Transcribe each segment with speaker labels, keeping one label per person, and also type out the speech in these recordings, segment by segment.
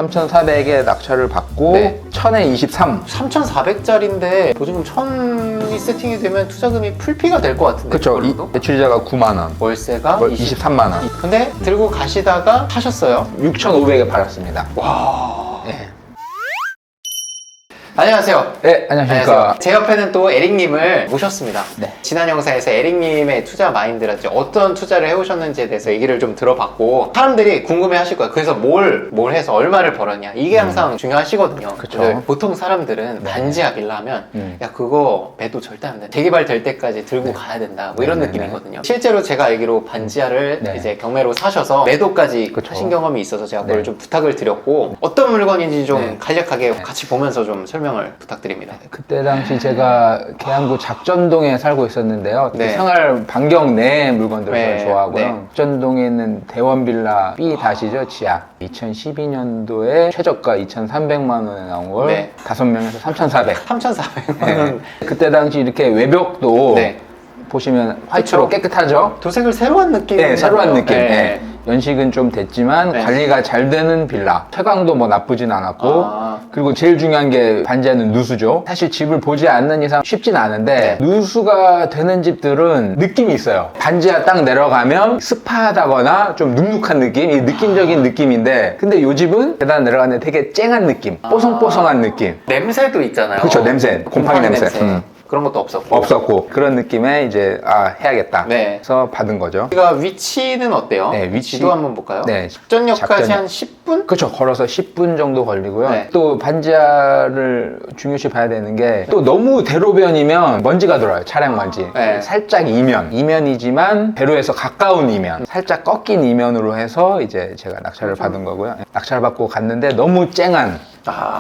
Speaker 1: 3,400에 낙찰을 받고
Speaker 2: 네.
Speaker 1: 1,000에 23.
Speaker 2: 3,400짜리인데 보증금 1,000이 세팅이 되면 투자금이 풀피가 될 것 같은데.
Speaker 1: 그쵸. 대출이자가 9만 원.
Speaker 2: 월세가
Speaker 1: 23만 원.
Speaker 2: 근데 들고 가시다가 하셨어요.
Speaker 1: 6,500에 팔았습니다.
Speaker 2: 와.
Speaker 1: 네.
Speaker 2: 안녕하세요.
Speaker 1: 네, 안녕하십니까.
Speaker 2: 제 옆에는 또 에릭님을 모셨습니다.
Speaker 1: 네.
Speaker 2: 지난 영상에서 에릭님의 투자 마인드랄지 어떤 투자를 해오셨는지에 대해서 얘기를 좀 들어봤고 사람들이 궁금해 하실 거예요. 그래서 뭘 해서 얼마를 벌었냐 이게 항상 중요하시거든요.
Speaker 1: 그쵸.
Speaker 2: 근데 보통 사람들은
Speaker 1: 네.
Speaker 2: 반지하 빌라 하면 야 그거 매도 절대 안 돼. 재개발 될 때까지 들고 가야 된다 뭐 이런
Speaker 1: 네,
Speaker 2: 느낌이거든요. 실제로 제가 알기로 반지하를
Speaker 1: 네.
Speaker 2: 이제 경매로 사셔서 매도까지
Speaker 1: 그쵸.
Speaker 2: 하신 경험이 있어서 제가 그걸
Speaker 1: 네.
Speaker 2: 좀 부탁을 드렸고 어떤 물건인지 좀
Speaker 1: 네.
Speaker 2: 간략하게 같이 보면서 좀 설명을 부탁드립니다.
Speaker 1: 그때 당시 제가 계양구 작전동에 살고 있었는데요.
Speaker 2: 네.
Speaker 1: 생활 반경 내 물건들을
Speaker 2: 네.
Speaker 1: 좋아하고요.
Speaker 2: 네.
Speaker 1: 작전동에 있는 대원빌라 B-죠, 지하. 2012년도에 최저가 2,300만 원에 나온 걸
Speaker 2: 네.
Speaker 1: 5명에서 3,400.
Speaker 2: 3,400만
Speaker 1: 네.
Speaker 2: 원.
Speaker 1: 그때 당시 이렇게 외벽도
Speaker 2: 네.
Speaker 1: 보시면 화이트로
Speaker 2: 그쵸.
Speaker 1: 깨끗하죠?
Speaker 2: 도색을 새로 한 느낌.
Speaker 1: 네, 새로 한 느낌.
Speaker 2: 네.
Speaker 1: 네. 연식은 좀 됐지만
Speaker 2: 네.
Speaker 1: 관리가 잘 되는 빌라. 채광도 뭐 나쁘진 않았고
Speaker 2: 아.
Speaker 1: 그리고 제일 중요한 게 반지하는 누수죠. 사실 집을 보지 않는 이상 쉽진 않은데 누수가 되는 집들은 느낌이 있어요. 반지하 딱 내려가면 습하다거나 좀 눅눅한 느낌, 이 느낌적인 느낌인데 근데 요 집은 계단 내려가는데 되게 쨍한 느낌, 뽀송뽀송한 느낌.
Speaker 2: 냄새도 있잖아요.
Speaker 1: 그쵸, 냄새. 곰팡이 냄새.
Speaker 2: 그런 것도 없었고.
Speaker 1: 없었고 그런 느낌에 이제 해야겠다.
Speaker 2: 네.
Speaker 1: 그래서 받은 거죠.
Speaker 2: 우리가 위치는 어때요?
Speaker 1: 네, 위치.
Speaker 2: 지도 한번 볼까요?
Speaker 1: 네.
Speaker 2: 작전역까지
Speaker 1: 작전-
Speaker 2: 한 10분?
Speaker 1: 그렇죠. 걸어서 10분 정도 걸리고요.
Speaker 2: 네.
Speaker 1: 또 반지하를 중요시 봐야 되는 게 또 너무 대로변이면 먼지가 들어요. 차량 먼지.
Speaker 2: 네.
Speaker 1: 살짝 이면이지만 대로에서 가까운 이면. 살짝 꺾인 이면으로 해서 이제 제가 낙찰을 받은 거고요. 낙찰 받고 갔는데 너무 쨍한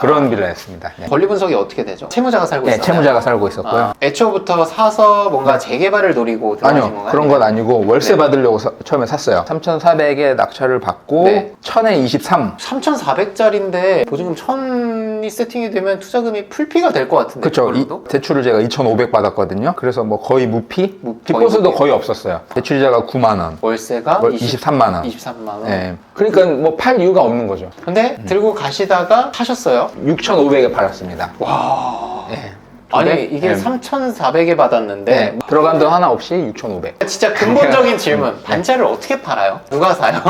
Speaker 1: 그런 빌라였습니다. 네.
Speaker 2: 권리 분석이 어떻게 되죠? 채무자가 살고
Speaker 1: 네,
Speaker 2: 있어요.
Speaker 1: 채무자가 살고 있었고요.
Speaker 2: 애초부터 사서 뭔가 재개발을 노리고 들어가신
Speaker 1: 아니요,
Speaker 2: 건가요?
Speaker 1: 그런 건 아니고 월세
Speaker 2: 네.
Speaker 1: 받으려고 처음에 샀어요. 3,400에 낙찰을 받고
Speaker 2: 네.
Speaker 1: 1,000에 23.
Speaker 2: 3,400짜리인데 보증금 1,000이 세팅이 되면 투자금이 풀피가 될 것 같은데.
Speaker 1: 그쵸.
Speaker 2: 그걸로도?
Speaker 1: 대출을 제가 2,500 받았거든요. 그래서 뭐 거의 무피? 뒷보수도
Speaker 2: 무피.
Speaker 1: 거의 없었어요. 대출이자가 9만 원.
Speaker 2: 월세가
Speaker 1: 23만 원.
Speaker 2: 23만 원.
Speaker 1: 네. 그러니까 뭐 팔 이유가 없는 거죠.
Speaker 2: 근데 들고 가시다가 하셨어요.
Speaker 1: 6,500에 팔았습니다.
Speaker 2: 와.
Speaker 1: 네.
Speaker 2: 아니
Speaker 1: 근데,
Speaker 2: 이게
Speaker 1: 네.
Speaker 2: 3,400에 받았는데
Speaker 1: 네. 들어간 돈 하나 없이 6,500.
Speaker 2: 진짜 근본적인 질문. 반지하를 어떻게 팔아요? 누가 사요?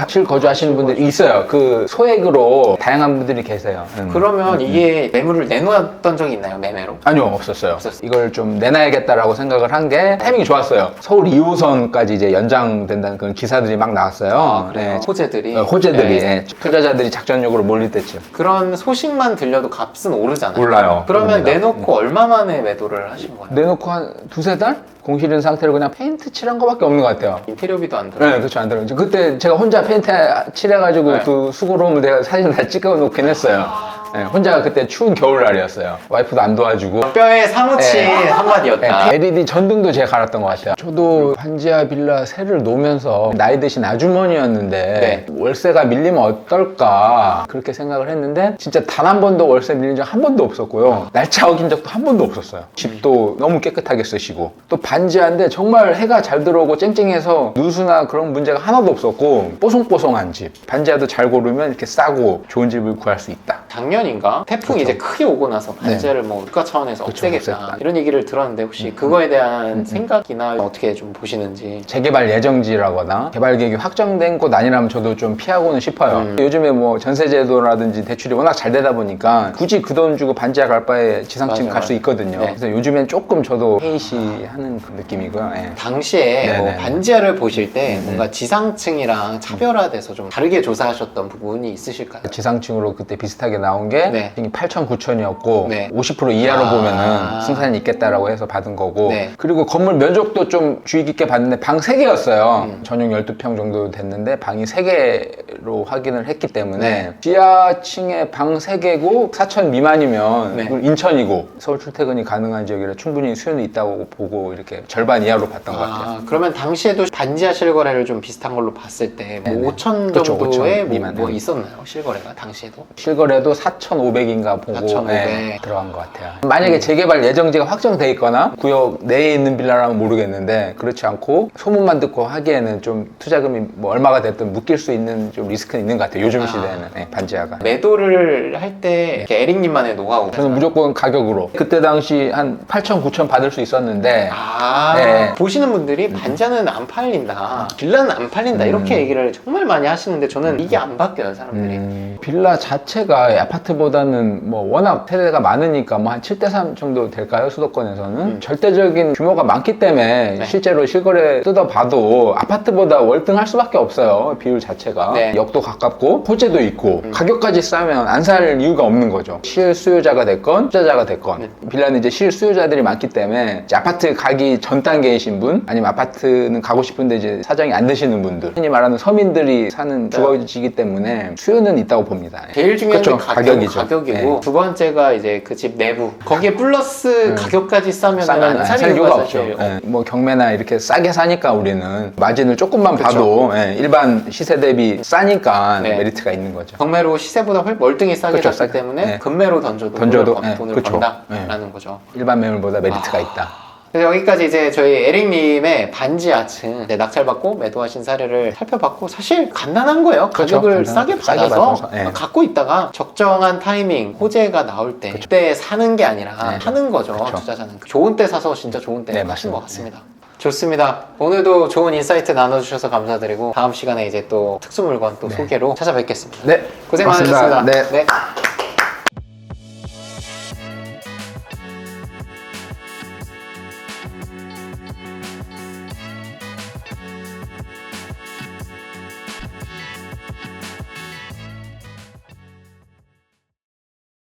Speaker 1: 실거주하시는 분들이 있어요. 그 소액으로 다양한 분들이 계세요.
Speaker 2: 그러면 이게 매물을 내놓았던 적이 있나요? 매매로?
Speaker 1: 아니요, 없었어요.
Speaker 2: 없었어요.
Speaker 1: 이걸 좀 내놔야겠다라고 생각을 한 게 타이밍이 좋았어요. 서울 2호선까지 이제 연장된다는 그런 기사들이 막 나왔어요.
Speaker 2: 그래요?
Speaker 1: 네.
Speaker 2: 호재들이?
Speaker 1: 호재들이
Speaker 2: 네.
Speaker 1: 예. 투자자들이 작전적으로 몰릴 때쯤.
Speaker 2: 그런 소식만 들려도 값은 오르잖아요.
Speaker 1: 올라요.
Speaker 2: 그러면
Speaker 1: 오릅니다.
Speaker 2: 내놓고 얼마 만에 매도를 하신 거예요?
Speaker 1: 내놓고 한 두세 달? 공실인 상태로 그냥 페인트 칠한 거밖에 없는 것 같아요.
Speaker 2: 인테리어비도 안 들어요.
Speaker 1: 네, 그렇죠. 안 들어요. 그때 제가 혼자 페인트 칠해가지고
Speaker 2: 네.
Speaker 1: 그 수고로움을 내가 사진 다 찍어 놓긴 했어요. 네, 혼자 그때 추운 겨울날이었어요. 와이프도 안 도와주고.
Speaker 2: 뼈에 사무친
Speaker 1: 네.
Speaker 2: 한마디였다.
Speaker 1: LED 전등도 제가 갈았던 것 같아요. 저도 반지하 빌라 세를 놓으면서 나이 드신 아주머니였는데 월세가 밀리면 어떨까 그렇게 생각을 했는데 진짜 단 한 번도 월세 밀린 적 한 번도 없었고요. 날짜 어긴 적도 한 번도 없었어요. 집도 너무 깨끗하게 쓰시고 또 반지하인데 정말 해가 잘 들어오고 쨍쨍해서 누수나 그런 문제가 하나도 없었고 뽀송뽀송한 집. 반지하도 잘 고르면 이렇게 싸고 좋은 집을 구할 수 있다.
Speaker 2: 작년인가 태풍이
Speaker 1: 그렇죠.
Speaker 2: 이제 크게 오고 나서 반지하를 뭐 국가 차원에서
Speaker 1: 그렇죠,
Speaker 2: 없애겠다
Speaker 1: 없앴다.
Speaker 2: 이런 얘기를 들었는데 혹시 그거에 대한 생각이나 어떻게 좀 보시는지.
Speaker 1: 재개발 예정지라거나 개발 계획이 확정된 곳 아니라면 저도 좀 피하고는 싶어요. 요즘에 뭐 전세제도라든지 대출이 워낙 잘 되다 보니까 굳이 그 돈 주고 반지하 갈 바에 지상층
Speaker 2: 맞아요,
Speaker 1: 갈 수 있거든요.
Speaker 2: 네.
Speaker 1: 그래서 요즘엔 조금 저도 회의시하는 그 느낌이고요. 예.
Speaker 2: 당시에
Speaker 1: 네네.
Speaker 2: 뭐 반지하를 보실 때 뭔가 지상층이랑 차별화돼서 좀 다르게 조사하셨던 부분이 있으실까요?
Speaker 1: 지상층으로 그때 비슷하게 나온 게
Speaker 2: 네.
Speaker 1: 8천, 9천이었고
Speaker 2: 네.
Speaker 1: 50% 이하로
Speaker 2: 아.
Speaker 1: 보면은 승산이 있겠다라고 해서 받은 거고
Speaker 2: 네.
Speaker 1: 그리고 건물 면적도 좀 주의 깊게 봤는데 방 3개였어요. 전용 12평 정도 됐는데 방이 3개로 확인을 했기 때문에
Speaker 2: 네.
Speaker 1: 지하층에 방 3개고 4천 미만이면
Speaker 2: 네.
Speaker 1: 그리고 인천이고 서울 출퇴근이 가능한 지역이라 충분히 수요는 있다고 보고 이렇게 절반 이하로 봤던 것 같아요.
Speaker 2: 아, 그러면 당시에도 반지하 실거래를 좀 비슷한 걸로 봤을 때 뭐
Speaker 1: 네네.
Speaker 2: 5천
Speaker 1: 그렇죠,
Speaker 2: 정도의
Speaker 1: 5천 미만.
Speaker 2: 뭐 있었나요? 실거래가 당시에도?
Speaker 1: 실거래도 빌라도 4,500인가 보고
Speaker 2: 4,500.
Speaker 1: 들어간 것 같아요. 만약에 재개발 예정지가 확정돼 있거나 구역 내에 있는 빌라라면 모르겠는데 그렇지 않고 소문만 듣고 하기에는 좀 투자금이 뭐 얼마가 됐든 묶일 수 있는 좀 리스크는 있는 것 같아요. 요즘 시대에는 반지하가.
Speaker 2: 매도를 할 때 에릭님만의 노하우.
Speaker 1: 저는 무조건 가격으로 그때 당시 한 8천, 9천 받을 수 있었는데 네.
Speaker 2: 보시는 분들이 반지하는 안 팔린다, 빌라는 안 팔린다 이렇게 얘기를 정말 많이 하시는데 저는 이게 안 바뀌어요, 사람들이.
Speaker 1: 빌라 자체가 아파트보다는 뭐 워낙 세대가 많으니까 뭐 한 7대3 정도 될까요? 수도권에서는 절대적인 규모가 많기 때문에
Speaker 2: 네.
Speaker 1: 실제로 실거래 뜯어봐도 아파트보다 월등할 수밖에 없어요. 비율 자체가.
Speaker 2: 네.
Speaker 1: 역도 가깝고 호재도 있고 가격까지 싸면 안 살 이유가 없는 거죠. 실수요자가 됐건 투자자가 됐건. 빌라는 이제 실수요자들이 많기 때문에 이제 아파트 가기 전 단계이신 분 아니면 아파트는 가고 싶은데 이제 사정이 안 되시는 분들 흔히 말하는 서민들이 사는 주거지이기 때문에 수요는 있다고 봅니다.
Speaker 2: 제일 중요한 게
Speaker 1: 그렇죠. 가격이죠.
Speaker 2: 가격이고
Speaker 1: 네.
Speaker 2: 두 번째가 이제 그 집 내부 거기에 플러스 가격까지 싸면 안
Speaker 1: 살
Speaker 2: 사는
Speaker 1: 이유가
Speaker 2: 거죠.
Speaker 1: 없죠. 예, 뭐 경매나 이렇게 싸게 사니까 우리는 마진을 조금만
Speaker 2: 그쵸.
Speaker 1: 봐도 일반 시세 대비 싸니까
Speaker 2: 네.
Speaker 1: 메리트가 있는 거죠.
Speaker 2: 경매로 시세보다 멀뚱히 싸게
Speaker 1: 그쵸,
Speaker 2: 샀기 때문에
Speaker 1: 네.
Speaker 2: 금매로 던져도
Speaker 1: 네,
Speaker 2: 돈을
Speaker 1: 그쵸.
Speaker 2: 번다라는 거죠.
Speaker 1: 일반 매물보다 메리트가 있다.
Speaker 2: 그래서 여기까지 이제 저희 에릭님의 반지하층 낙찰받고 매도하신 사례를 살펴봤고 사실 간단한 거예요.
Speaker 1: 그렇죠.
Speaker 2: 가격을
Speaker 1: 간단하게
Speaker 2: 싸게
Speaker 1: 싸게
Speaker 2: 받아서
Speaker 1: 받아서, 예.
Speaker 2: 갖고 있다가 적정한 타이밍 호재가 나올 때 그때 사는 게 아니라
Speaker 1: 네.
Speaker 2: 하는 거죠.
Speaker 1: 그렇죠.
Speaker 2: 투자자는 좋은 때 사서 진짜 좋은 때
Speaker 1: 네,
Speaker 2: 하신 것
Speaker 1: 맞습니다.
Speaker 2: 같습니다. 좋습니다. 오늘도 좋은 인사이트 나눠주셔서 감사드리고 다음 시간에 이제 또 특수 물건 또 소개로 찾아뵙겠습니다.
Speaker 1: 네,
Speaker 2: 고생
Speaker 1: 고맙습니다.
Speaker 2: 많으셨습니다.
Speaker 1: 네.
Speaker 2: 네.